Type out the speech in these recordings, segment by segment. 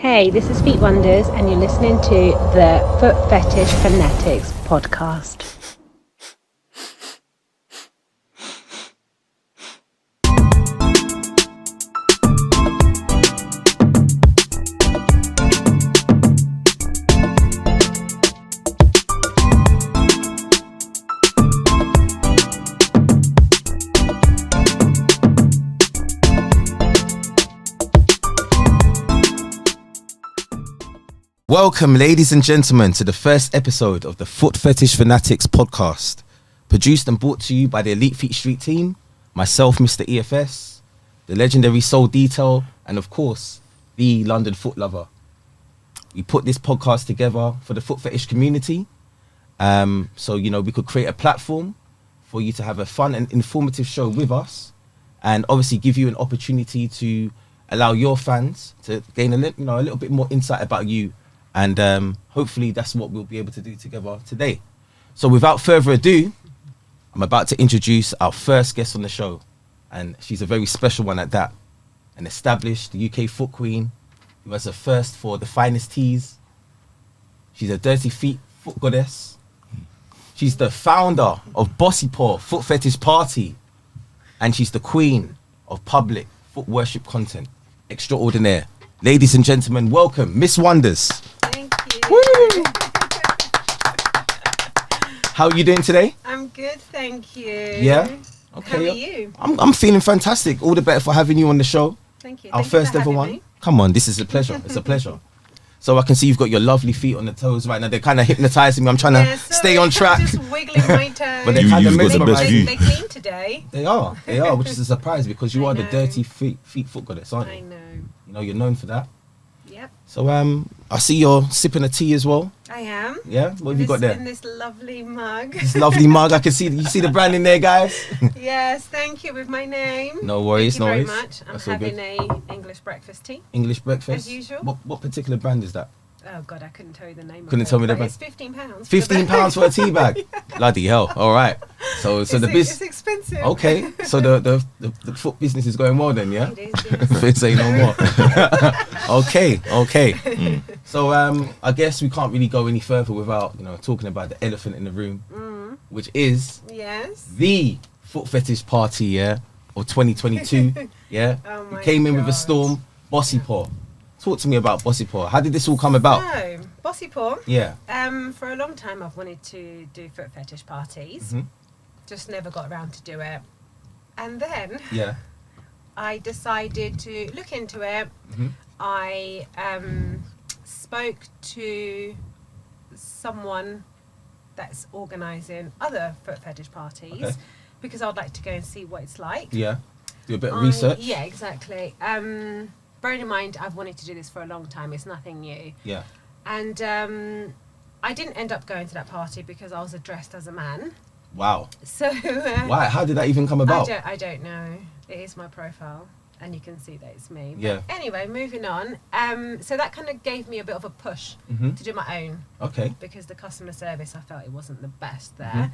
Hey, this is Feet Wonders, and you're listening to the Foot Fetish Fanatics podcast. Welcome, ladies and gentlemen, to the first episode of the Foot Fetish Fanatics podcast. Produced and brought to you by the Elite Feet Street team, myself, Mr. EFS, the legendary Soul Detail, and of course, the London Foot Lover. We put this podcast together for the foot fetish community, so we could create a platform for you to have a fun and informative show with us, and obviously give you an opportunity to allow your fans to gain a little bit more insight about you. And hopefully that's what we'll be able to do together today. So without further ado, I'm about to introduce our first guest on the show. And she's a very special one at that. An established UK foot queen who has a thirst for the finest teas. She's a dirty feet foot goddess. She's the founder of Bossy Paw Foot Fetish Party. And she's the queen of public foot worship content extraordinaire. Ladies and gentlemen, welcome Miss Wonders. Thank you. Woo! How are you doing today? I'm good, thank you. Yeah? Okay. How are you? I'm feeling fantastic. All the better for having you on the show. Thank you. Our Thank you first for ever having one. me. Come on, this is a pleasure. It's a pleasure. So I can see you've got your lovely feet on the toes right now. They're kind of hypnotizing me. I'm trying to stay on track. I'm just wiggling my toes. But they're kind of You've got the best mesmerizing. view. They clean today. They are, which is a surprise because you I are the know. dirty feet foot goddess, aren't I you? know. You know, you're known for that. Yep, So I see you're sipping a tea as well. I am. Yeah? What have you got there? In this lovely mug. This lovely mug. I can see. You see the brand in there, guys? Yes, thank you, with my name. No worries, Thank you no very worries. much. I'm That's all having good. a English breakfast tea. English breakfast. As usual. What particular brand is that? Oh God, I couldn't tell you the name. Couldn't of it, tell me the but brand. It's £15. £15 for a tea bag. Bloody hell! All right. So the It's business. expensive. Okay. So the foot business is going well then, yeah. It is. Yes. Don't say no more. Okay. So I guess we can't really go any further without talking about the elephant in the room, which is Yes. the foot fetish party, yeah, of 2022. Yeah. Oh You my came in with a God. storm. Bossy Paw. Talk to me about Bossy Paw. How did this all come about? So, Bossy Paw. Yeah. For a long time, I've wanted to do foot fetish parties. Mhm. Just never got around to do it. And then Yeah. I decided to look into it. Mhm. I spoke to someone that's organising other foot fetish parties Okay. because I'd like to go and see what it's like. Yeah. Do a bit of research. Yeah, exactly. Bearing in mind, I've wanted to do this for a long time. It's nothing new. Yeah. And I didn't end up going to that party because I was dressed as a man. Wow. So Why? How did that even come about? I don't know. It is my profile, and you can see that it's me. But Yeah. anyway, moving on. So that kind of gave me a bit of a push Mhm. to do my own Okay. because the customer service, I felt it wasn't the best Mm-hmm.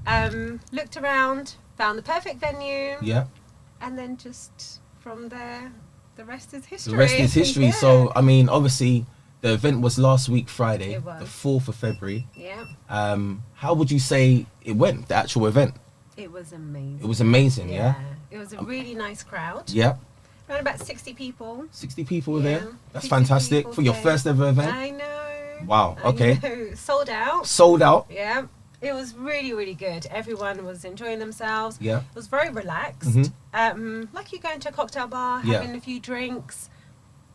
there. Looked around, found the perfect venue, Yeah. and then just from there, the rest is history. The rest is history. Yeah. So I mean, obviously, the event was last week Friday, It was. the 4th of February. Yeah, How would you say it went? The actual event? it was amazing. It was amazing. Yeah. It was a really nice crowd. Yeah. Around about 60 people. 60 people were Yeah, there. That's 60 fantastic people for your there. first ever event. I know. Wow, I okay. know. Sold out. Sold out. Yeah. It was really, really good. Everyone was enjoying themselves. Yeah. It was very relaxed. Like you going to a cocktail bar, Yeah. having a few drinks.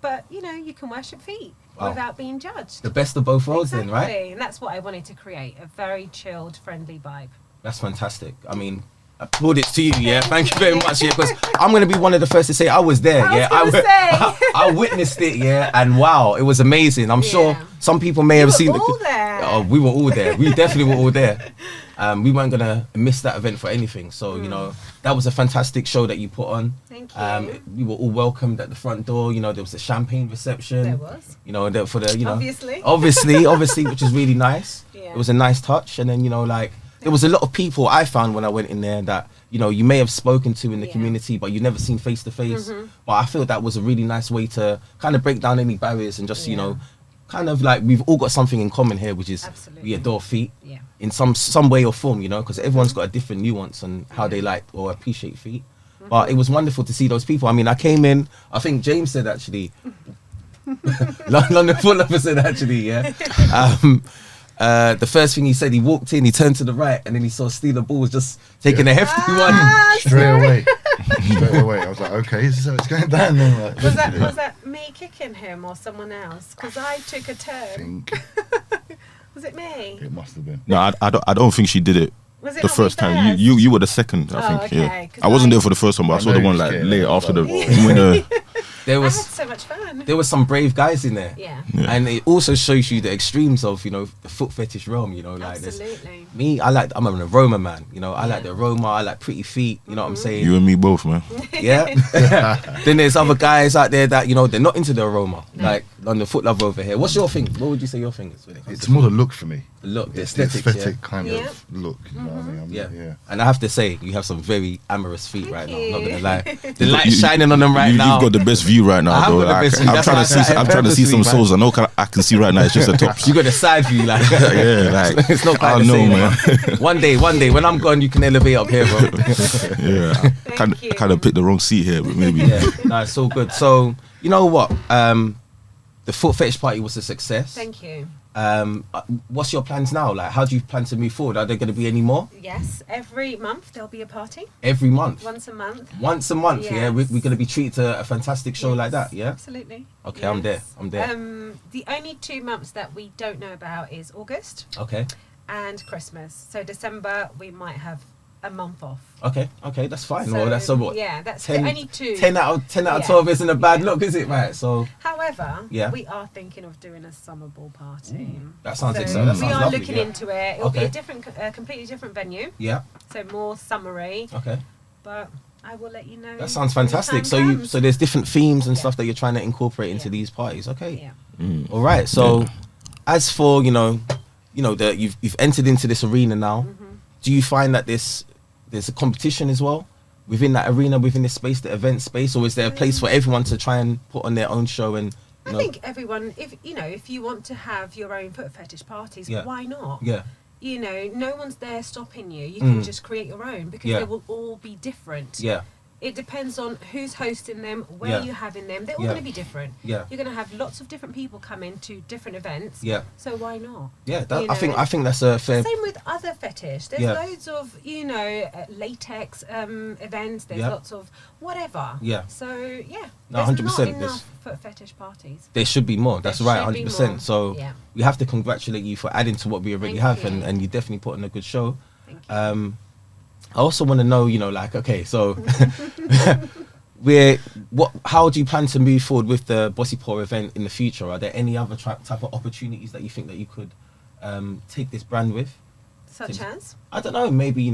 But, you can worship feet Wow. without being judged. The best of both worlds, Exactly. then, right? And that's what I wanted to create, a very chilled, friendly vibe. That's fantastic. I mean, applaudits to you, yeah. Thank you very much, yeah. Because I'm gonna be one of the first to say I was there, I yeah. was gonna say. I witnessed it, yeah, and wow, it was amazing. I'm sure Yeah. some people may have were seen all there. Oh, we were all there. We definitely were all there. We weren't gonna miss that event for anything. So that was a fantastic show that you put on. Thank you. We were all welcomed at the front door. There was a champagne reception. There was. For the Obviously. obviously, which is really nice. Yeah. It was a nice touch, and then like there was a lot of people I found when I went in there that, you know, you may have spoken to in the community, but you never seen face to face. But I feel that was a really nice way to kind of break down any barriers and just, you know, kind of like we've all got something in common here, which is we adore feet in some way or form, you know, because everyone's got a different nuance on how they like or appreciate feet. But it was wonderful to see those people. I mean, I came in, I think James said actually, London Foot Lover said actually, the first thing he said, he walked in, he turned to the right, and then he saw Steeler Balls just taking a hefty one. Straight away. I was like, okay, so it's going down then. Like, was that me kicking him or someone else? Because I took a turn. Was it me? It must have been. No, I don't think she did it. Was it The not first me time first? you were the second, I think. Okay, I wasn't there for the first one, but I saw the one like later after the winner. There I had was so much fun. there was some brave guys in there. Yeah. And it also shows you the extremes of, you know, the foot fetish realm, you know, like Absolutely. me, I'm an aroma man, you know, I like the aroma, I like pretty feet, you know what I'm saying? You and me both, man. Yeah. Then there's other guys out there that, you know, they're not into the aroma, like London Foot Lover over here. What's your thing? What would you say your thing is? When it comes It's to more the feet? look for me. The look, the It's the aesthetics, aesthetic kind Yeah. of look. You know what I mean? yeah. And I have to say, you have some very amorous feet right now. I'm not you. gonna lie. The light's shining on them right now. You've got the best view right I now, have though. got the best view. I'm That's trying why to see. I said I'm trying to see some purposely, souls. I know I can see right now. It's just the tops. You got the side view, like Yeah, like it's not quite I the know, same. man. One day, when I'm gone, you can elevate up here, bro. Yeah, Thank you. kind of picked the wrong seat here, but maybe. Yeah, no, it's all good. So you know what? The foot fetish party was a success. Thank you. What's your plans now? Like, how do you plan to move forward? Are there going to be any more? Yes, every month there'll be a party. Every month? Once a month. Once a month, yeah? We're Yes. going to be treated to a fantastic show like that, yeah? Absolutely. Okay, I'm there. The only 2 months that we don't know about is August Okay, and Christmas. So December we might have a month off. okay, that's fine. So, Well, that's so what? Yeah, that's 10, the only two. 10 out of Yeah. 12 isn't a bad look, is it, right? So, However, Yeah. we are thinking of doing a summer ball party. that sounds So exciting. That we sounds are lovely, looking yeah. into it. It'll be Okay. a different, completely different venue. Yeah, So more summery, okay. but I will let you know. That sounds when the fantastic. time comes. So there's different themes and Yeah. stuff that you're trying to incorporate into Yeah. these parties. Okay. Yeah. All right. So, as for that you've entered into this arena now. Do you find that there's a competition as well within that arena, within this space, the event space, or is there a place for everyone to try and put on their own show? And I think everyone, if you want to have your own foot fetish parties, Yeah. why not? yeah, No one's there stopping you. You can just create your own because Yeah. they will all be different. yeah, It depends on who's hosting them, where Yeah. you're having them. They're all Yeah. going to be different. Yeah. You're going to have lots of different people come in to different events. yeah, So why not? yeah. You I think know. that's a fair. Same with other fetish. There's Yeah. loads of, latex events. There's Yeah. lots of whatever. Yeah. So, yeah. No, there's 100%, not there's- enough foot fetish parties. There should be more. That's There right, should be 100%. more. So Yeah. we have to congratulate you for adding to what we already Thank have, you. and you definitely put on a good show. Thank you. I also want to know, okay, so how do you plan to move forward with the Bossy Paw event in the future? Are there any other type of opportunities that you think that you could take this brand with? Such as? I don't know, maybe,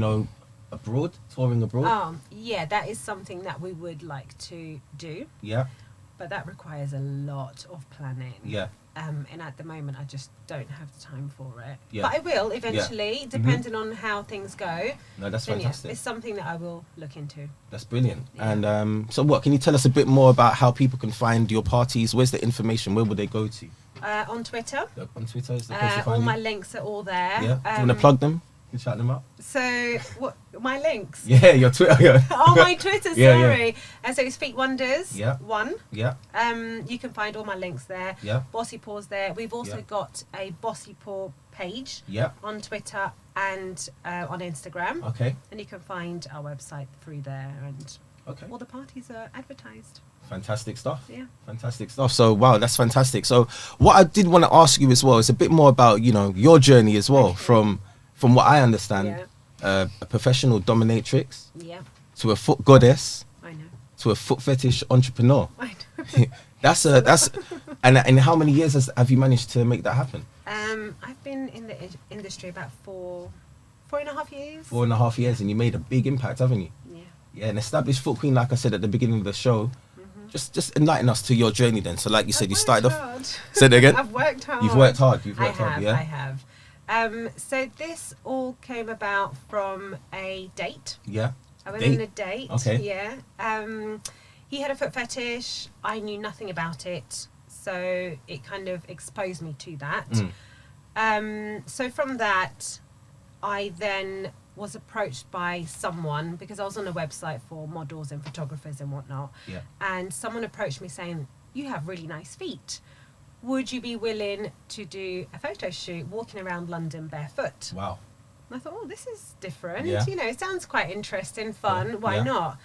abroad, touring abroad? Yeah, that is something that we would like to do, Yeah, but that requires a lot of planning. yeah, And at the moment, I just don't have the time for it. Yeah. But I will eventually, depending on how things go. no, that's Then, fantastic. it's something that I will look into. That's brilliant. Yeah. And so can you tell us a bit more about how people can find your parties? Where's the information? Where will they go to? On Twitter, On Twitter is the place to all find my you? links are all there. Yeah, do you want to plug them? You can shout them out. So, what my links? Yeah, your Twitter. Yeah. Oh, my Twitter, Yeah, yeah. sorry. So it's Feet Wonders. Yeah. 1. Yeah, You can find all my links there. yeah, Bossy Paw's there. We've also Yeah. got a Bossy Paw page yeah. on Twitter and on Instagram. Okay, And you can find our website through there, and okay. all the parties are advertised. Fantastic stuff. Yeah. Fantastic stuff. So, wow, that's fantastic. So, what I did want to ask you as well is a bit more about, your journey as well, from what I understand, a professional dominatrix Yeah, to a foot goddess I know. to a foot fetish entrepreneur. I know. And how many years have you managed to make that happen? I've been in the industry about 4.5 years. 4.5 years, and you made a big impact, haven't you? Yeah. Yeah, an established foot queen, like I said at the beginning of the show. Just enlighten us to your journey then. So, like you said, you started off. Hard. Say that again. I've worked hard. You've worked hard. You've worked I hard. have, Yeah. I have. So this all came about from a date. Yeah. I went on a date. Okay. Yeah. He had a foot fetish. I knew nothing about it, so it kind of exposed me to that. So from that, I then was approached by someone because I was on a website for models and photographers and whatnot. Yeah. And someone approached me saying, "You have really nice feet. Would you be willing to do a photo shoot walking around London barefoot?" Wow. And I thought, oh, this is different. Yeah. You know, it sounds quite interesting, fun. Yeah. Why Yeah. not?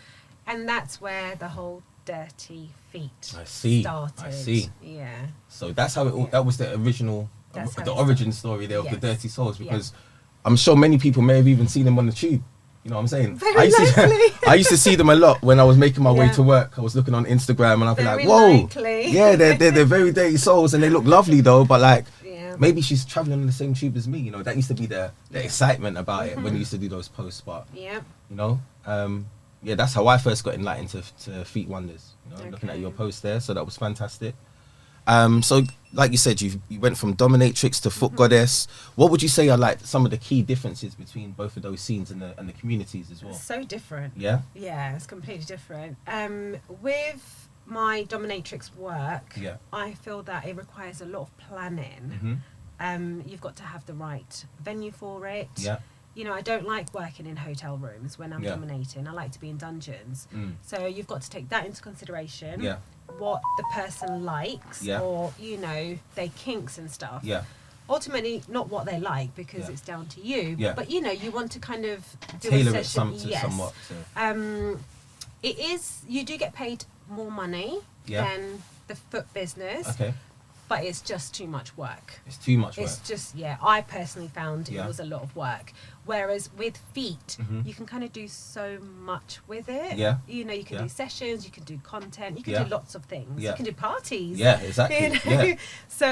And that's where the whole dirty feet started. I see. Yeah. So that's how it all, that was the original, That's how the it origin story there of the Yes. dirty souls, because I'm sure many people may have even seen them on the tube. You know what I'm saying? Very I used likely. I used to see them a lot when I was making my way Yeah. to work. I was looking on Instagram and I'd be Very like, whoa, likely. yeah, they're very dirty souls and they look lovely though, but like, Yeah. maybe she's traveling on the same tube as me. You know, that used to be the excitement about it when you used to do those posts. But Yeah. you know, yeah, that's how I first got enlightened to Feet Wonders. You know, looking at Okay. your post there, so that was fantastic. So, like you said, you went from dominatrix to foot goddess. What would you say are like some of the key differences between both of those scenes and the communities as well? So different. Yeah. Yeah, it's completely different. With my dominatrix work, Yeah. I feel that it requires a lot of planning. You've got to have the right venue for it. Yeah. You know, I don't like working in hotel rooms when I'm Yeah. dominating. I like to be in dungeons. Mm. So you've got to take that into consideration. Yeah. What the person likes, Yeah. or you know, their kinks and stuff. Yeah. Ultimately, not what they like because Yeah. it's down to you. Yeah. But you know, you want to kind of do Tailor a it session. somewhat. So. It is. You do get paid more money Yeah. than the foot business, Okay. but it's just too much work. It's too much work. It's just, I personally found Yeah. it was a lot of work. Whereas with feet, Mhm. you can kind of do so much with it. Yeah. You know, you can Yeah. do sessions, you can do content, you can Yeah. do lots of things. Yeah. You can do parties. Yeah, exactly. You know? Yeah. So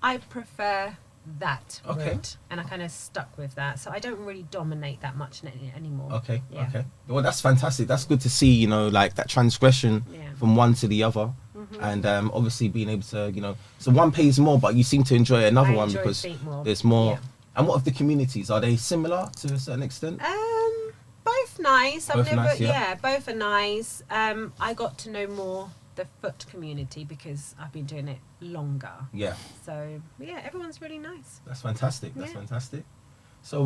I prefer that Okay. route, and I kind of stuck with that. So I don't really dominate that much anymore. Okay. Yeah. Okay. Well, that's fantastic. That's good to see. You know, like that transgression Yeah. from one to the other, and obviously being able to, you know, so one pays more, but you seem to enjoy another I one enjoy because feet more. there's more. Yeah. And what of the communities? Are they similar to a certain extent? Both nice. Both nice, yeah. Both are nice. I got to know more the foot community because I've been doing it longer. Yeah, So yeah, everyone's really nice. that's fantastic. That's Yeah. fantastic. So,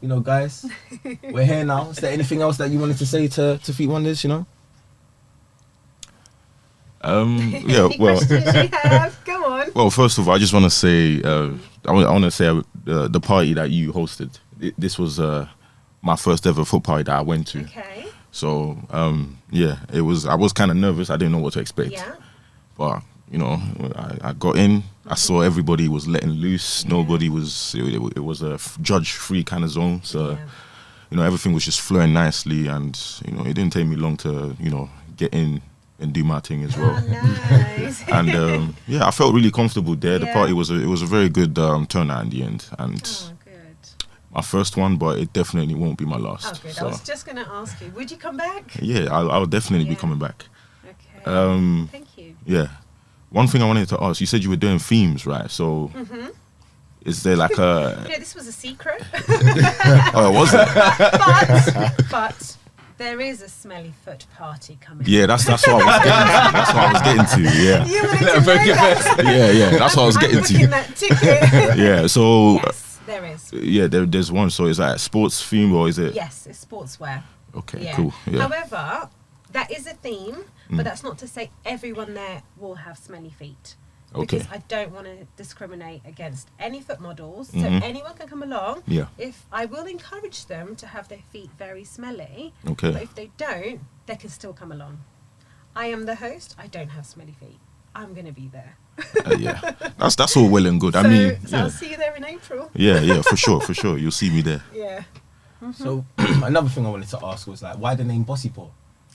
you know, guys, we're here now. Is there anything else that you wanted to say to Feet Wonders? You know? Yeah, Any well, questions you have? Go on. well, first of all, I just want to say, I want to say the party that you hosted. This was my first ever foot party that I went to. Okay. So yeah, it was. I was kind of nervous. I didn't know what to expect. Yeah. But you know, I got in. I saw everybody was letting loose. Yeah. Nobody was. It was a judge-free kind of zone. So Yeah. you know, everything was just flowing nicely, and you know, it didn't take me long to get in and do my thing as well. Oh, nice. And yeah, I felt really comfortable there. The Yeah. party was a very good turnout in the end, and Oh, good. my first one, but it definitely won't be my last. Oh, good. So I was just going to ask you, would you come back? yeah, I'll definitely be Yeah. coming back. Okay. Thank you. Yeah, one thing I wanted to ask, you said you were doing themes, right? So is there like a? You know, this was a secret. Oh, was it? but there is a smelly foot party coming. Yeah, that's what I was getting to. That's what I was getting to. Yeah, You wanted to know that. yeah. That's what I was I'm getting booking to. that ticket. Yeah, so Yes, there is. yeah, there's one. So is that a sports theme or is it? Yes, it's sportswear. Okay, Yeah. cool. Yeah. However, that is a theme, but that's not to say everyone there will have smelly feet. Okay. Because I don't want to discriminate against any foot models, so Mhm. anyone can come along. Yeah. If I will encourage them to have their feet very smelly, Okay. but if they don't, they can still come along. I am the host. I don't have smelly feet. I'm going to be there. Yeah, that's all well and good. I so, mean, so yeah. I'll see you there in April. Yeah, for sure. You'll see me there. Yeah. So, another thing I wanted to ask was like, why the name Bossy Paw?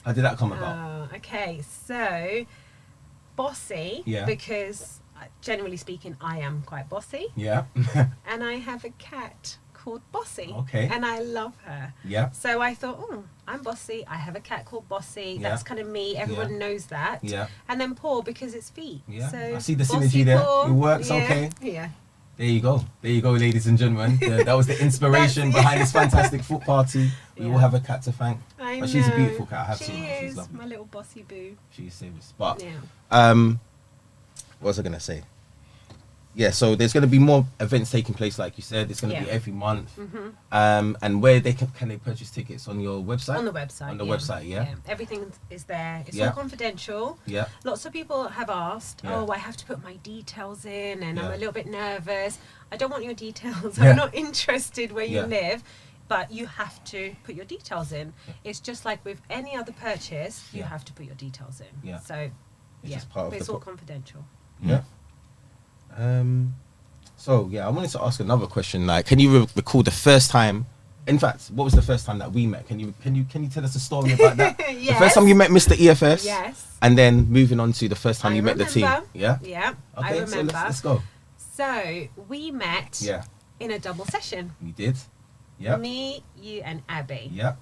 How did that come about? Okay, so bossy, Yeah. because generally speaking, I am quite bossy, Yeah. and I have a cat called Bossy. Okay. And I love her. Yeah. So I thought, I'm bossy. I have a cat called Bossy. Yeah. That's kind of me. Everyone Yeah. knows that. Yeah. And then Paw because it's feet. Yeah. So I see the Bossy synergy there. Paw, It works yeah, okay. Yeah. There you go, ladies and gentlemen. That was the inspiration behind this fantastic foot party. We all have a cat to thank. I But know. she's a beautiful cat. I have She seen her. She's is lovely. my little bossy boo. She's serious. But Yeah. what was I gonna say? Yeah, so there's going to be more events taking place, like you said. It's going to be Yeah. every month. And where they can they purchase tickets on your website? On the website. On the website, yeah. Everything is there. It's Yeah. all confidential. Yeah. Lots of people have asked, Yeah. I have to put my details in, and I'm Yeah. a little bit nervous. I don't want your details. Yeah. I'm not interested where you Yeah. live. But you have to put your details in. Yeah. It's just like with any other purchase, you Yeah. have to put your details in. Yeah. So, It's yeah, just part of but it's the all confidential. Yeah. So yeah, I wanted to ask another question. Like, can you recall the first time? In fact, what was the first time that we met? Can you tell us a story about that? The Yes. first time you met Mr. EFS. Yes. And then moving on to the first time I you met the team. remember. Yeah. Yeah, Okay. I remember. So let's go. So we met Yeah. in a double session. We did. Yeah. Me, you, and Abby. Yeah.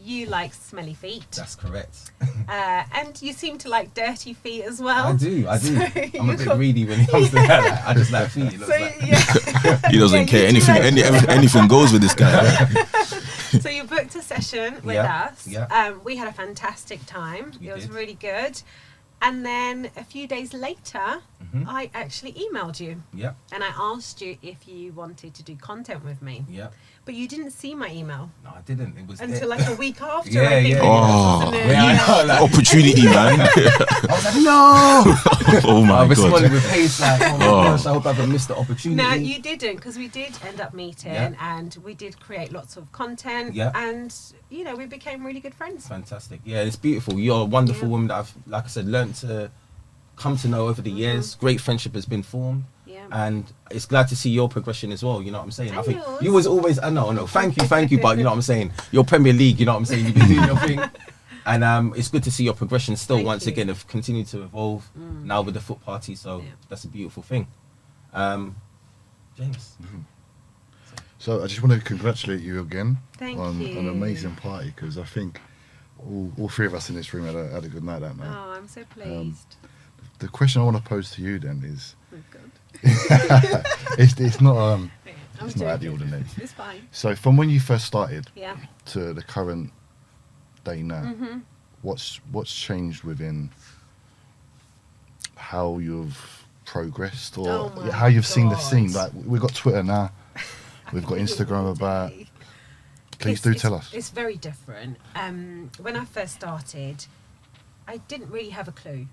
You like smelly feet, That's correct. and you seem to like dirty feet as well. I do. So I'm a you bit got- greedy when it comes to that. Like, I just like feet. It looks So like. yeah. He doesn't Yeah, care. you do Anything, like- anything goes with this guy. So you booked a session with Yeah, us. yeah. We had a fantastic time. We it was did. really good. And then a few days later, Mhm. I actually emailed you Yeah. and I asked you if you wanted to do content with me. Yeah. But you didn't see my email No, I didn't. It was until like a week after. Yeah, I think yeah, it yeah. was, wasn't it? Yeah, I know, like- Opportunity, man. I was like, no. Oh I my responded god. with haste, like, oh my Oh. gosh, I hope I haven't missed the opportunity. No, you didn't, because we did end up meeting Yeah. and we did create lots of content. Yeah. And, you know, we became really good friends. Fantastic. Yeah, it's beautiful. You're a wonderful Yeah. woman that I've, like I said, learned to come to know over the years. Great friendship has been formed. Yeah. And it's glad to see your progression as well. You know what I'm saying? I And think yours. you was always, no, thank you, but you know what I'm saying? Your Premier League, you know what I'm saying? You've been doing your thing. And it's good to see your progression still Thank once you. again have continued to evolve now with the foot party. So Yeah. that's a beautiful thing. James. So I just want to congratulate you again Thank on you. an amazing party, because I think all three of us in this room had a good night that night. Oh, I'm so pleased. The question I want to pose to you then is, Oh, God. it's not Yeah, I'm it's not out of the joking. ordinary. It's fine. So from when you first started Yeah. to the current day now, Mm-hmm. what's changed within how you've progressed, or Oh my how you've seen the God. scene? Like, we've got Twitter now, we've got Instagram about. Please do tell us. It's very different. When I first started, I didn't really have a clue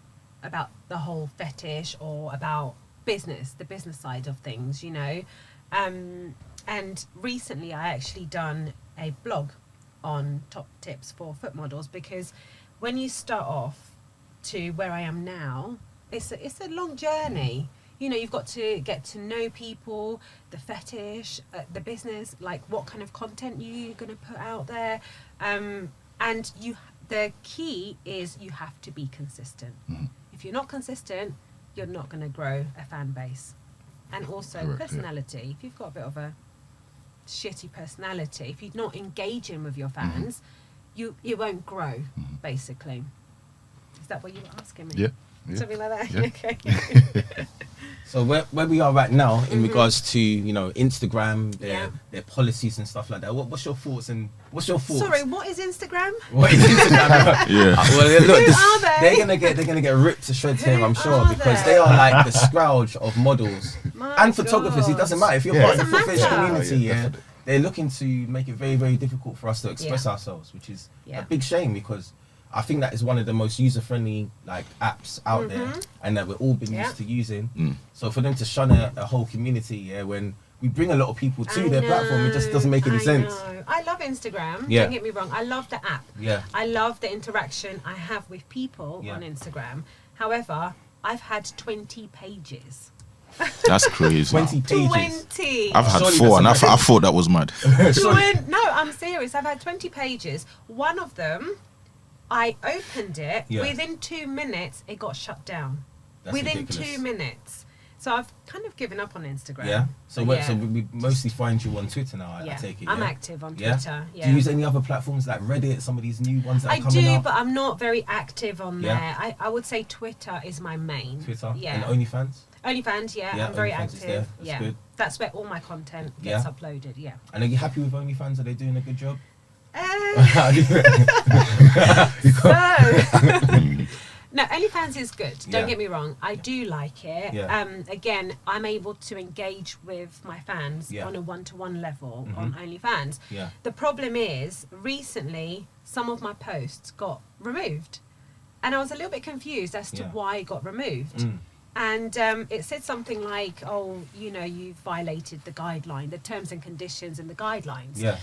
about the whole fetish or about business, the business side of things, you know. And recently I actually done a blog on top tips for foot models, because when you start off to where I am now, it's a long journey. You know, you've got to get to know people, the fetish, the business, like what kind of content you're going to put out there. And the key is you have to be consistent. Mhm. If you're not consistent, you're not going to grow a fan base. And also Correct, yeah. personality. If you've got a bit of a shitty personality, if you're not engaging with your fans, you won't grow, basically. Is that what you were asking me? Yeah. Yeah. Something like that? Yeah. Okay. So where we are right now in regards to, you know, Instagram, Yeah. their policies and stuff like that. What's your thoughts Sorry, what is Instagram? What is Instagram? Yeah. Well, look, Who are they? they're gonna get ripped to shreds here, Who I'm sure, are because they? they are like the scourge of models My and photographers. It God. doesn't matter if you're Yeah. part of the Doesn't foot fetish matter. community. Yeah, Yeah, definitely. they're looking to make it very, very difficult for us to express Yeah. ourselves, which is Yeah. a big shame, because I think that is one of the most user-friendly like apps out there, and that we're all been Yeah. used to using. Mm. So for them to shun a whole community, yeah, when we bring a lot of people to I their platform, it just doesn't make any I sense. know. I love Instagram. Yeah. Don't get me wrong. I love the app. Yeah. I love the interaction I have with people Yeah. on Instagram. However, I've had 20 pages. That's crazy. 20 pages. 20. I've had Surely 4 and I that's thought that was mad. No, I'm serious. I've had 20 pages. One of them, I opened it. Yeah. Within 2 minutes, it got shut down. That's Within ridiculous. 2 minutes. So I've kind of given up on Instagram. Yeah. So But so we mostly find you on Twitter now. I yeah. take it. I'm yeah? active on Yeah? Twitter. Yeah. Do you use any other platforms like Reddit? Some of these new ones that I are coming do, up. but I'm not very active on Yeah. there. I would say Twitter is my main. Twitter Yeah. and OnlyFans. OnlyFans, Yeah, I'm very OnlyFans is active. there. That's good. That's where all my content gets uploaded. Yeah. And are you happy with OnlyFans? Are they doing a good job? No, OnlyFans is good. Don't Yeah. get me wrong. I do like it. Yeah. Again, I'm able to engage with my fans on a one-to-one level on OnlyFans. Yeah. The problem is, recently, some of my posts got removed. And I was a little bit confused as to why it got removed. And it said something like, oh, you know, you've violated the guideline, the terms and conditions and the guidelines. Yeah.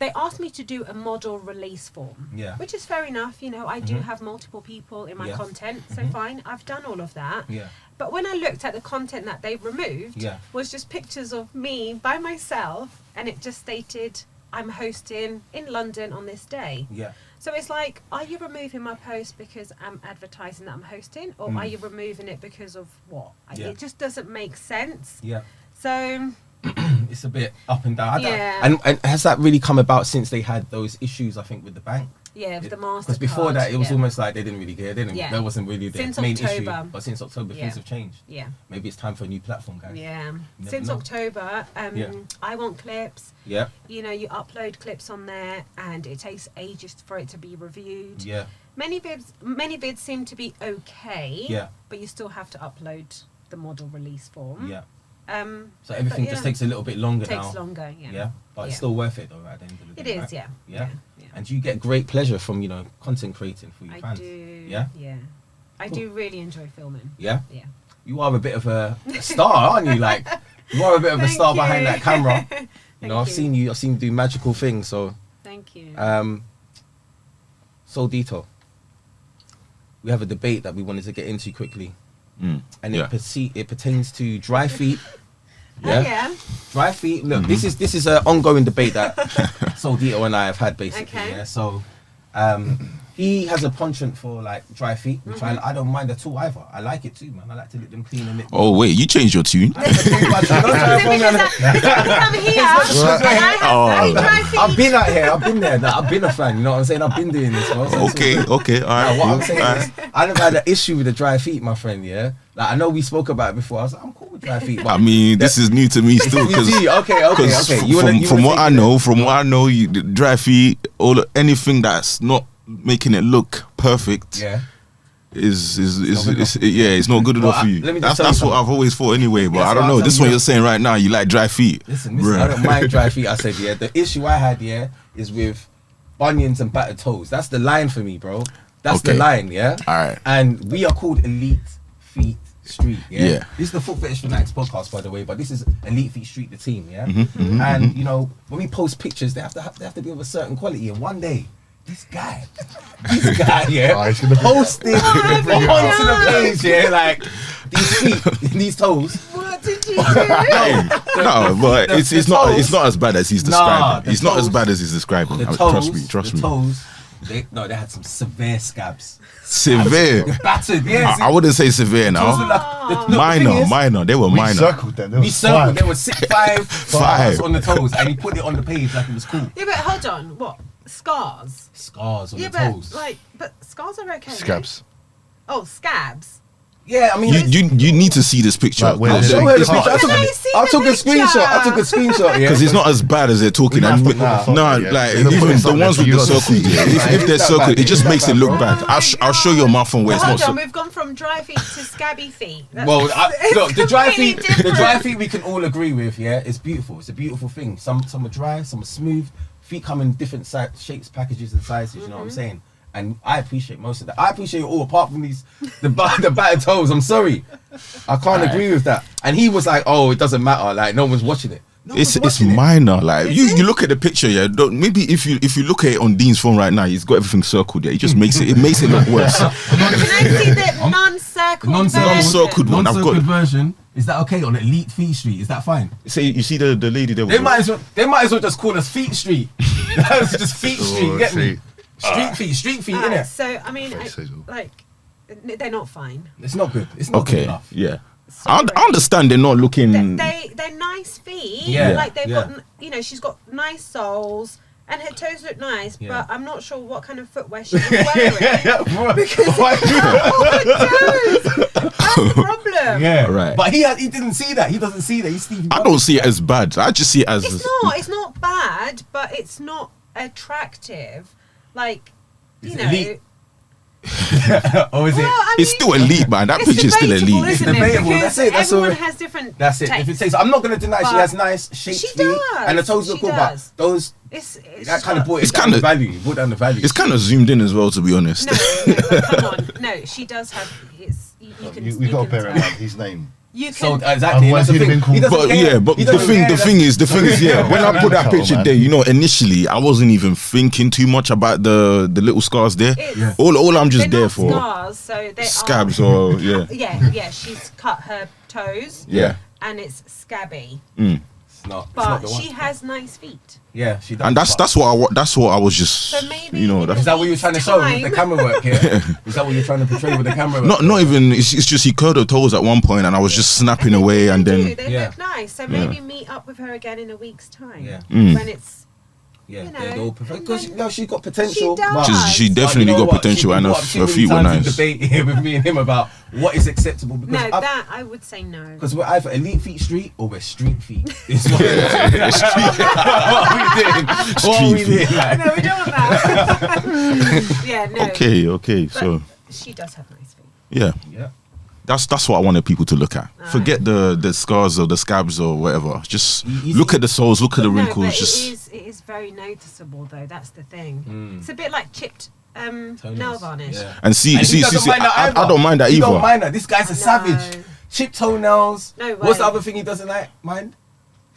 They asked me to do a model release form, which is fair enough. You know, I do have multiple people in my content, so fine. I've done all of that. Yeah. But when I looked at the content that they removed, was just pictures of me by myself, and it just stated, I'm hosting in London on this day. Yeah. So it's like, are you removing my post because I'm advertising that I'm hosting, or are you removing it because of what? Yeah. It just doesn't make sense. Yeah. So It's a bit up and down. Yeah. And has that really come about since they had those issues, I think, with the bank? yeah, with the Mastercard. Because before that, it was yeah. almost like they didn't really care. They didn't, Yeah. That wasn't really the Since main October. issue. But since October, Yeah. things have changed. Yeah. Maybe it's time for a new platform, guys. Yeah. never Since know. October, Yeah. I want clips. Yeah. You know, you upload clips on there, and it takes ages for it to be reviewed. Yeah. Many vids seem to be okay. Yeah. But you still have to upload the model release form. Yeah. So but everything just takes a little bit longer now. Takes longer. Yeah. Yeah. But it's Yeah. still worth it, though, right? At the end of the It day, is. right? Yeah. Yeah. Yeah. And you get great pleasure from, you know, content creating for your I fans. do. Yeah? Yeah. I Cool. do really enjoy filming. Yeah? Yeah. You are a bit of a star, aren't you? Like, you are a bit of a Thank star you. behind that camera. You know, I've you. seen you do magical things. So, Thank you. Soul Dito. We have a debate that we wanted to get into quickly, and Yeah. it pertains to dry feet. Oh, yeah. Dry feet. Look, this is an ongoing debate that Soul Dito and I have had basically. Okay. Yeah. So, he has a penchant for like dry feet, which I don't mind at all either. I like it too, man. I like to lick them clean and lick. Oh wait, you changed your tune. Is it because I come here and I have dry feet? I've been out here. I've been there. Like, I've been a fan. You know what I'm saying? I've been doing this. Bro. So Okay, all right. what I'm cool, saying all is, I never had an issue with the dry feet, my friend. Yeah, like I know we spoke about it before. I was like, I'm cool with dry feet. But I mean, this is new to me still because okay. from what I know, you the dry feet, anything that's not making it look perfect, Yeah. is not good enough. it's not good enough for you. let me just That's tell what you I've always thought anyway. But That's I don't what know. I'm This telling one you. you're saying right now, you like dry feet. Listen, Bruh. I don't mind dry feet. I said, yeah. The issue I had, yeah, is with bunions and battered toes. That's the line for me, bro. That's the Okay. line, yeah. All right. And we are called Elite Feet Street. Yeah. Yeah. This is the Foot Fetish Fanatics podcast, by the way, but this is Elite Feet Street, the team. Yeah. Mm-hmm, And you know, when we post pictures, they have to be of a certain quality. And one day, this guy, yeah, Oh, he's gonna bring it posted onto the page, yeah, like these feet, these toes. What did you do? No, but the it's not toes- as bad as he's Nah, describing. the It's not as toes- bad as he's describing. The toes, Trust the me. toes. They had some severe scabs. Severe. Battered, yeah. I wouldn't say severe Toes were now. like, the thing is, Minor. They were We minor. circled them. There We was circled. five. There were five Five. on the toes, and he put it on the page like it was cool. Yeah, but hold on. What? Scars? Scars on Yeah, the but toes. but scars are okay. no? Scabs. Oh, scabs. Yeah, I mean, You need to see this picture. Like, where I'll did show it- her the it's picture. not- I took a screenshot. I took a screenshot. Yeah, Because it's not as bad as they're talking. We And have to put the photo, no, yeah. like We're gonna put even it the somewhere ones for with you the lot to circles, see. yeah, Like, if it's they're that circled, bad. it just It's makes that it look bad, bad. I'll show your mouth on where it's Hold not. on, we've gone from dry feet to scabby feet. Well, look, the dry completely feet, different. we can all agree with. Yeah, it's beautiful. It's a beautiful thing. Some are dry, some are smooth. Feet come in different shapes, packages, and sizes. You know what I'm saying? And I appreciate most of that. I appreciate it all, apart from the battered toes. I'm sorry, I can't agree with that. And he was like, "Oh, it doesn't matter. Like no one's watching it." No It's one's watching it. minor. Like you look at the picture, yeah. Maybe if you look at it on Dean's phone right now, he's got everything circled. Yeah, it just makes it look worse. Can I see the non-circled Non-circled one. I've got- version. Is that okay on Elite Feet Street? Is that fine? Say you see the lady there. They might as well just call us Feet Street. That's just Feet Street. Oh, Get me? see. Street feet, Alright, innit? so I mean, Face is all. like, they're not fine. It's not good. It's not good Okay, enough. yeah. Sorry. I understand they're not looking. They're nice feet. Yeah, Like they've yeah. got, she's got nice soles. And her toes look nice, Yeah. but I'm not sure what kind of footwear she was wearing. Because Why- that's the problem. Yeah, Right. But he didn't see that. He doesn't see that. He's Steve. I don't see it as bad. I just see it as It's not bad, but it's not attractive. Like, Is you it know. elite? Or is Well, it? I it's mean, still elite, man. That it's picture is still debatable, elite. isn't It's it? debatable, Because that's it, that's everyone all. has different That's it. If it tastes. takes, I'm not gonna deny she But has nice shaped she feet, does, and the toes look she cool. does. But those It's that kind of brought It's it down kinda- the value. Brought down the value. It's kind of zoomed in as well, to be honest. no, but come on. No, she does have. It's you can. We got to can bear in tell. mind his name. You So can. exactly. Otherwise That's the he'd have thing. been called- He doesn't But care. yeah, but He the doesn't thing, care. the thing is, yeah. When I put that Mental, picture man. there, you know, initially I wasn't even thinking too much about the little scars there. It's- All I'm just they're there not for scars, so they scabs are, or yeah, Yeah. She's cut her toes, yeah. and it's scabby. It's not. It's not But the one. she has nice feet. Yeah, she does. And that's but- that's what I was just So maybe you know in that's Is that what you were trying to show with the Time. camera work here? Is that what you're trying to portray with the camera work? not even it's just he curled her toes at one point and I was just snapping away and They then Yeah. look nice. So maybe meet up with her again in a week's time. Yeah. When it's Yeah, you know, they're all perfect. and Because then- no, she's got potential. She does. but- she but definitely you know got what? potential She's and been her brought up too her many feet were times in nice. Debate here with me and him about what is acceptable because no, that I would say no. because we're either elite feet street or we're street feet. It's what what are we doing? What are we Street doing? feet. Like? No, we don't want that. Yeah, no. Okay, But so she does have nice feet. yeah. Yeah. That's what I wanted people to look at. Forget the scars or the scabs or whatever. Just You look see- at the soles, look at the No, wrinkles. but Just it is very noticeable though. That's the thing. Mm. It's a bit like chipped nail Toenails. varnish. Yeah. and see, And he doesn't mind that I either. don't mind that He either. don't mind that. This guy's a No. savage. Chipped toenails. No What's the way. other thing he doesn't like? Mind?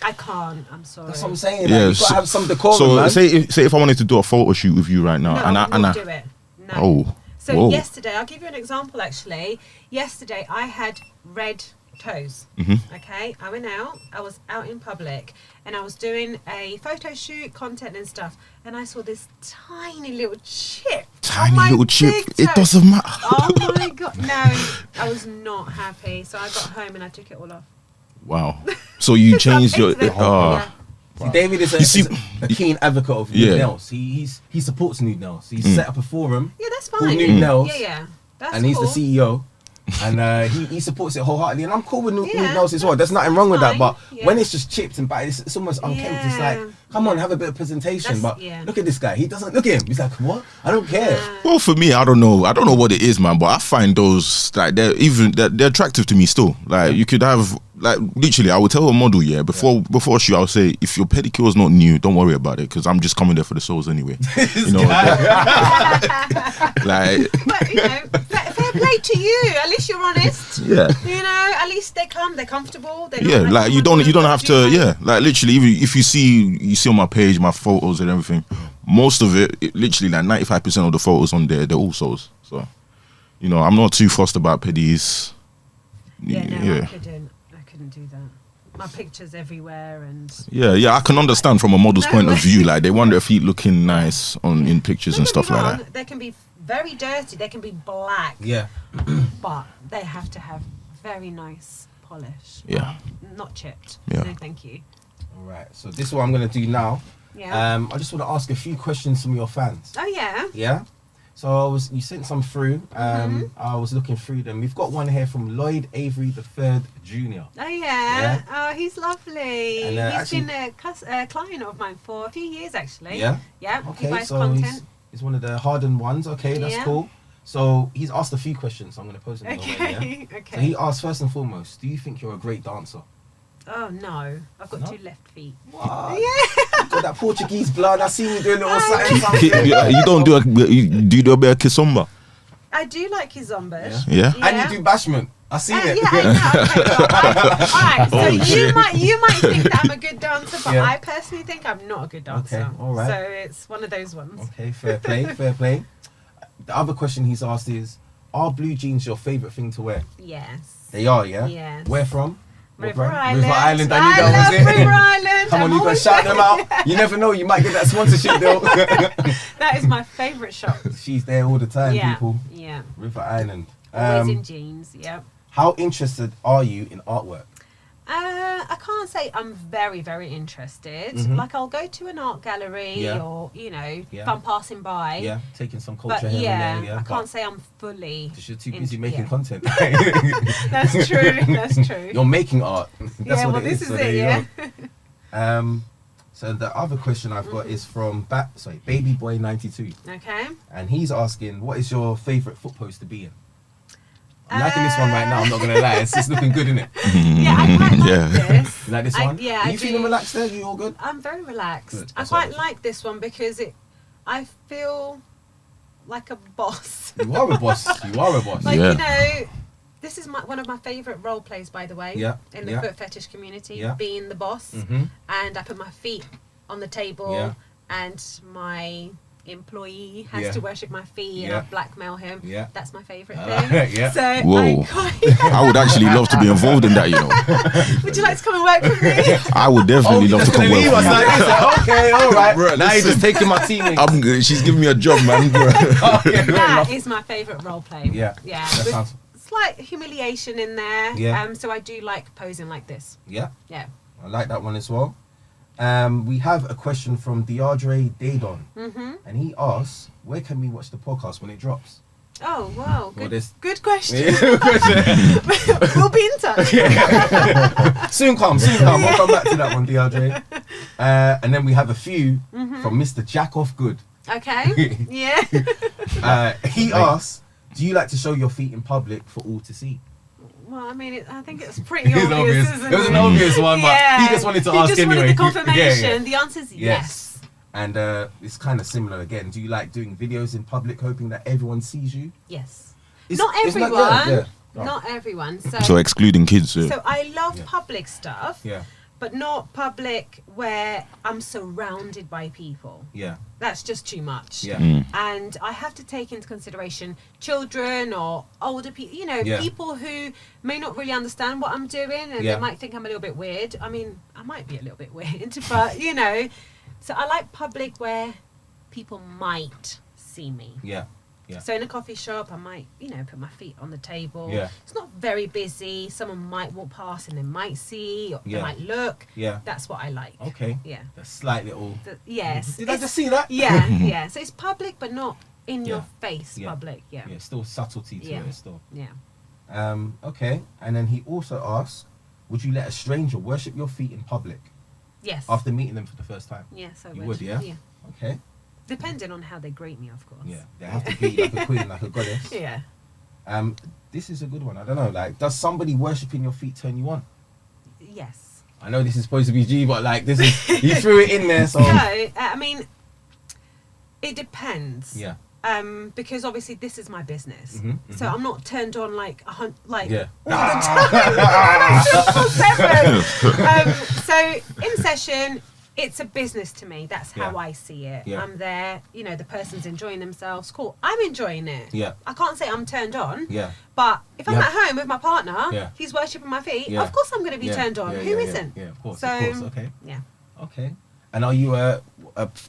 I can't. I'm sorry. That's what I'm saying. Like, Yeah, you gotta have some decorum, so man. say if I wanted to do a photo shoot with you right now, No, and I I would and I, not do it. No. oh, So whoa. yesterday, I'll give you an example actually. Yesterday, I had red toes. Mhm. Okay, I went out. I was out in public, and I was doing a photo shoot, content and stuff. And I saw this tiny little chip. on tiny my little chip. big It toe. doesn't matter. Oh my god, no! I was not happy. So I got home and I took it all off. Wow. So you changed your. Into the- ah. yeah. See, David is You see- is a keen advocate of nude Yeah. nails. He supports nude nails. He's set up a forum Yeah, that's called fine. Nude Nails, Yeah. That's and he's cool. the CEO. And he supports it wholeheartedly, and I'm cool with nude Yeah, nails as well. There's nothing that's wrong with that, fine. but Yeah. when it's just chipped and battered, it's almost unkempt. It's like, Yeah. come on, have a bit of presentation. That's- But yeah. look at this guy. He doesn't look at him. He's like, what? I don't care. Well, for me, I don't know what it is, man. But I find those like they're attractive to me still. Like you could have like literally, I would tell a model, before a shoot, I would say if your pedicure is not new, don't worry about it because I'm just coming there for the soles anyway. You know, like But you know, fair play to you. At least you're honest. yeah. You know, at least they're comfortable. They're not Yeah, like you "Oh, don't have to. do Yeah, like literally, if you see on my page my photos and everything, most of it literally like 95% of the photos on there, they're all soles. So, you know, I'm not too fussed about pedis. Yeah, no, I couldn't do that. My pictures everywhere and. Yeah, I can understand from a model's No point of way. view. Like they want their feet looking nice in pictures Don't and get me stuff like wrong, that. They can be very dirty. They can be black. Yeah. But they have to have very nice polish. Yeah. Not chipped. Yeah. No, thank you. All right. So this is what I'm gonna do now. Yeah. I just want to ask a few questions from your fans. Oh yeah. Yeah. So you sent some through. I was looking through them. We've got one here from Lloyd Avery III Jr. Oh yeah. Oh, he's lovely. And, He's actually- been a client of mine for a few years actually. Yeah. Yeah. He Okay. buys So content. he's one of the hardened ones. Okay, that's Yeah. cool. So he's asked a few questions. So I'm going to pose them your way. Yeah? Okay. So Okay. he asked first and foremost, do you think you're a great dancer? Oh no, I've got No? 2 left feet. What? Yeah. You got that Portuguese blood. I seen you doing a little I- something. You don't do you do a bit of kizomba? I do like his zombies. Yeah. And you do bashment. I seen it. Yeah, I know. Okay, well, alright, so Holy you shit. might think that I'm a good dancer, but Yeah. I personally think I'm not a good dancer. Okay, alright. So it's one of those ones. Okay, fair play, fair play. The other question he's asked is, are blue jeans your favourite thing to wear? Yes. They are, yeah? Yes. Where from? What River brand? Island. River Island, I I knew that love was it. River Island. Come on, I'm you gotta always shout them saying- out. You never know, you might get that sponsorship deal. That is my favourite shop. She's there all the time, Yeah. people. Yeah. River Island. Always in jeans. Yep. How interested are you in artwork? I can't say I'm very, very interested. Mhm. Like, I'll go to an art gallery Yeah. or, you know, Yeah. if I'm passing by. Yeah, taking some culture But here yeah, and there. Yeah, I can't say I'm fully. because you're too into- busy making yeah. content. That's true. That's true. You're making art. That's yeah, what well, it this is. is So there it. you Yeah. go. So the other question I've got is from Baby Boy 92, Okay. and he's asking, what is your favourite foot post to be in? I'm liking this one right now. I'm not gonna lie, it's just looking good, isn't it? Yeah, I quite like Yeah. this. You like this I- one? yeah, Are I you feeling do. relaxed there? You all good? I'm very relaxed. Good, I that's what quite it is. like this one because I feel like a boss. You are a boss. You are a boss. Like, Yeah. you know, this is one of my favourite role plays, by the way, Yeah, in the yeah. foot fetish community, Yeah. being the boss. Mm-hmm. And I put my feet on the table, Yeah. and my employee has Yeah. to worship my feet, and Yeah. I blackmail him. Yeah. That's my favourite I like thing. it, yeah. So Whoa. I quite, I would actually love to be involved in that, you know. would you like to come and work for me? I would definitely love to come work leave for us you. like this. Like, okay, all right. Bro, now you're just listen. taking my team. I'm good. She's giving me a job, man. Bro. Okay, fair That enough. is my favourite role play. Yeah. Yeah. That With sounds- slight humiliation in there. Yeah. So I do like posing like this. Yeah, Yeah. I like that one as well. We have a question from Deardre Dadon, Mm-hmm. and he asks, where can we watch the podcast when it drops? Oh, wow. Well, Good, there's- good question. We'll be in touch. Soon come. We'll come back to that one, Deardre. And then we have a few from Mr. Jack Off Good. Okay. Yeah. He asks, do you like to show your feet in public for all to see? Well, I mean, I think it's pretty It's obvious, isn't It was it? an obvious one, but he just wanted to ask He just anyway. wanted the confirmation. Yeah, yeah. The answer is yes. And it's kind of similar again. Do you like doing videos in public, hoping that everyone sees you? Yes. It's- Not it's everyone. yeah. Not everyone. So excluding kids. Yeah. So I love Yeah. public stuff, Yeah, but not public where I'm surrounded by people. yeah, That's just too much. yeah. Mm. And I have to take into consideration children or older people, you know, Yeah. people who may not really understand what I'm doing, and Yeah. they might think I'm a little bit weird. I mean, I might be a little bit weird, but you know, so I like public where people might see me. Yeah. Yeah. So in a coffee shop, I might, you know, put my feet on the table. Yeah. It's not very busy. Someone might walk past and they might see, or Yeah. they might look. Yeah. That's what I like. Okay. Yeah. A slight little. Yes. Did I It's- just see that? Yeah, yeah. So it's public, but not in Yeah. your face Yeah. public. Yeah. Yeah, still subtlety to Yeah. it still. Yeah. Okay. And then he also asks, would you let a stranger worship your feet in public Yes. after meeting them for the first time? Yes, I You would. would, yeah? Yeah. Okay. Depending on how they greet me, of course. Yeah. They have to be like a queen, like a goddess. Yeah. This is a good one. I don't know. Like, does somebody worshiping your feet turn you on? Yes. I know this is supposed to be G, but like this is you threw it in there, so No, I mean, it depends. yeah. Because obviously this is my business, Mhm, so I'm not turned on like Yeah. all the time. 24/7. So in session, it's a business to me. That's how Yeah. I see it. Yeah. I'm there. You know, the person's enjoying themselves. Cool. I'm enjoying it. Yeah. I can't say I'm turned on. Yeah. But if I'm Yeah. at home with my partner, Yeah. he's worshipping my feet. Yeah. Of course, I'm going to be Yeah. turned on. Yeah, Who yeah, yeah. isn't? Yeah, of course. So, Of course. Okay. Yeah. Okay. And are you a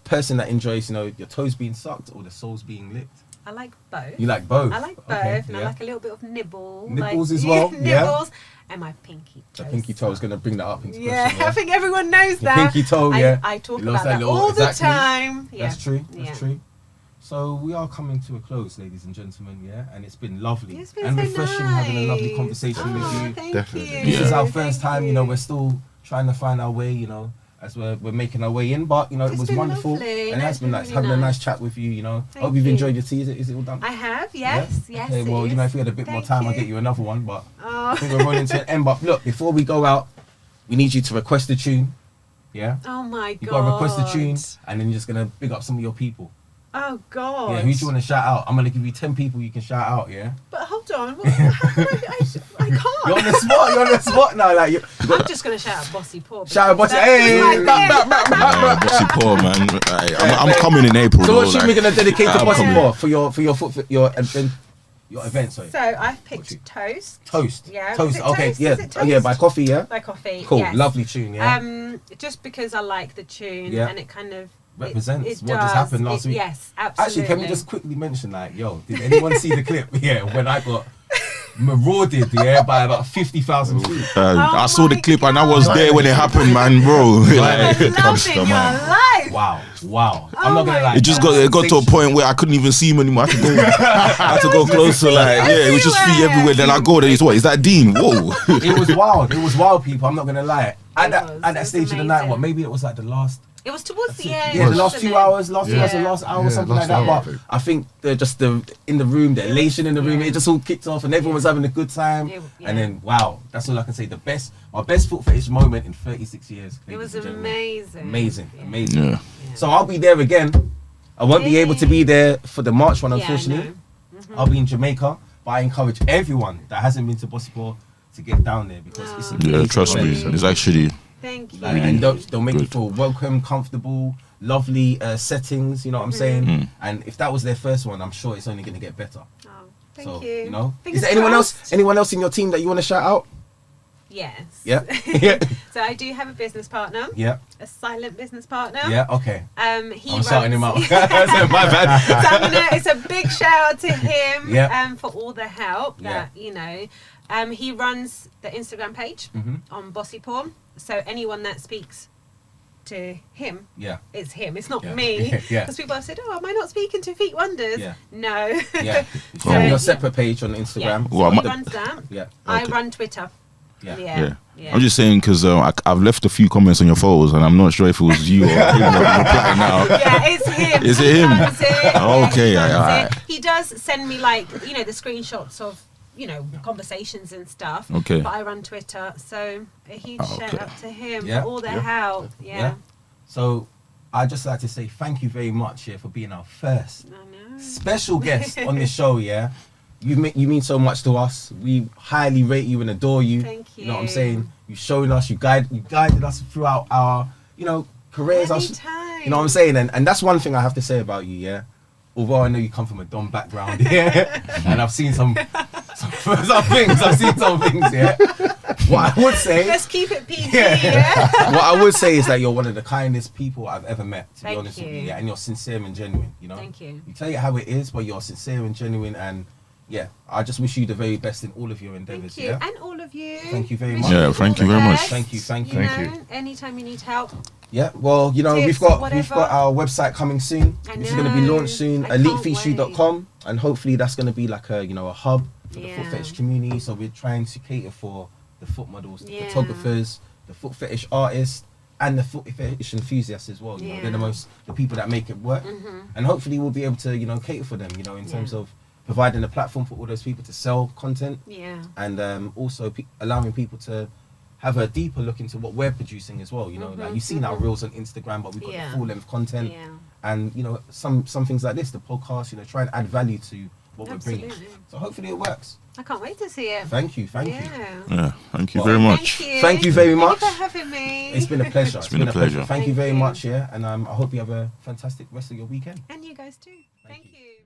person that enjoys, you know, your toes being sucked or the soles being licked? I like both. You like both? I like both, Okay, and I yeah. like a little bit of nibble. Nipples like, as well, yeah. Nibbles, and my pinky The toe. pinky toe is going to bring that up into Yeah, question. I think everyone knows Your that. pinky toe, yeah. I talk It looks about like that little- all exactly. the time. Yeah. That's true. That's Yeah. true. So we are coming to a close, ladies and gentlemen, yeah? And it's been lovely It's been and so refreshing having a lovely nice. conversation with Oh, you. thank Definitely. you. This is our Thank first time, you know, we're still trying to find our way, you know, as we're making our way in. But, you know, it It's was been wonderful. lovely. And it has It's been been nice really having a nice nice. chat with you, you know. Thank Hope you've you. enjoyed your tea. Is it all done? I have, yes, Yeah? yes. Okay, well, it you know, is. if we had a bit more Thank time, I'll you. get you another one. But I Oh, think we're running to an end. But look, before we go out, we need you to request a tune. Yeah? oh my God. You got to request a tune, and then you're just going to big up some of your people. Oh God. Yeah, who do you want to shout out? I'm going to give you 10 people you can shout out, yeah? But hold on. How can I can't. You're on the spot, you're on the spot now. Like, I'm just going to shout out Bossy Paul. shout out, because Bossy. that's Hey, my back. Yeah, bossy poor man. I'm coming in April. So though, what should we like, going to dedicate to I'm Bossy coming. for? Your event, sorry. So I've What picked tune? Toast. Toast. Yeah. Toast. Is it Okay, Toast? yeah. Is it Oh, yeah, Toast? by Coffee, yeah? By Coffee. Cool, yes. lovely tune, yeah? Just because I like the tune Yeah. and it kind of Represents it what just does. happened last week. Yes, absolutely. Actually, can we just quickly mention, like, yo, did anyone see the clip? Yeah, when I got marauded, yeah, by about 50,000 feet. I saw the my clip and I was God. there when it happened, man, bro. You're Like, loving your life. Wow. I'm not gonna my lie. it just got to a point where I couldn't even see him anymore. I had to go closer. Like, yeah, it was just feet everywhere. Then I go, then it's what? Is that Dean? Whoa. It was wild, people. I'm not gonna lie. At that was stage of the night, amazing. maybe it was like the last. It was towards the end. Yeah, the last wasn't 2 it? hours, last Yeah. hour, Yeah, something like last that. hour, I But think. I think they're just in the room, the elation in the room, it just all kicked off and everyone was having a good time. Yeah. And then, wow, that's all I can say. My best foot fetish moment in 36 years. It was ladies and gentlemen. amazing. Amazing. Yeah. So I'll be there again. I won't be able to be there for the March one, Yeah, I unfortunately. know. I'll be in Jamaica, but I encourage everyone that hasn't been to Bossipore to get down there because it's an Yeah, amazing trust me. event. It's actually, Thank you. Like, and they'll make you good. feel welcome, comfortable, lovely settings. You know what I'm saying? Mm. And if that was their first one, I'm sure it's only going to get better. Oh, thank So you. you know, Fingers is there anyone crossed. else in your team that you want to shout out? Yes. Yeah, yeah, So I do have a business partner, yeah, a silent business partner. yeah. Okay, He I'm shouting him out. runs- My bad. So it's a big shout out to him Yeah. for all the help that, he runs the Instagram page Mhm. on Bossy Porn. So anyone that speaks to him, Yeah, it's him. It's not Yeah. me. Yeah. Because people have said, "Oh, am I not speaking to Feet Wonders?" Yeah. No. yeah. So, Having yeah. your separate page on Yeah. Instagram. Well, So he my- runs that. Yeah, I Okay. run Twitter. yeah. Yeah. yeah. I'm just saying because I've left a few comments on your photos and I'm not sure if it was you or him replying now. Yeah, it's him. Is it He him? runs it. Okay, He runs alright. it. He does send me the screenshots of conversations and stuff. Okay. But I run Twitter, so a huge Oh, shout okay. out to him Yeah. for all the Yeah. help. Yeah. Yeah. So I'd just like to say thank you very much for being our first I know. special guest on this show. Yeah, you mean so much to us. We highly rate you and adore you. Thank You know what I'm you. saying? You've shown us, you guided us throughout our careers. Anytime. You know what I'm saying? And that's one thing I have to say about you. Yeah, although I know you come from a Dom background, yeah, and I've seen some things. I've seen some things. Yeah. What I would say. Let's keep it PG. Yeah. Yeah. What I would say is that you're one of the kindest people I've ever met, to be Thank honest with you. you. Yeah, and you're sincere and genuine, you know? Thank you. You tell it how it is, but you're sincere and genuine, and yeah, I just wish you the very best in all of your endeavors, Thank you. yeah? And all of you. Thank you very Wish much. Yeah, all thank the you very much. best. Thank you. Thank you. Anytime you need help. Yeah, well, you know, Tips, we've got whatever. our website coming soon. I This is going to be know. launched soon, I can't elitefeatshoe.com, and hopefully that's going to be like a hub for the foot Yeah. fetish community. So we're trying to cater for the foot models, the Yeah. photographers, the foot fetish artists, and the foot fetish enthusiasts as well. You know, they're Yeah. the people that make it work, and hopefully we'll be able to cater for them. In terms Yeah. of providing a platform for all those people to sell content, Yeah. and also allowing people to have a deeper look into what we're producing as well. Like you've seen our reels on Instagram, but we've got Yeah. the full length content, Yeah. and some things like this, the podcast. Try and add value to what we're bringing. Absolutely. So hopefully it works. I can't wait to see it. Thank you. Yeah. Yeah, thank you Well, very much. Thank you. Thank you very much. Thank you for having me. It's been a pleasure. It's been a pleasure. Thank you Thank very you. much. Yeah, and I hope you have a fantastic rest of your weekend. And you guys too. Thank you.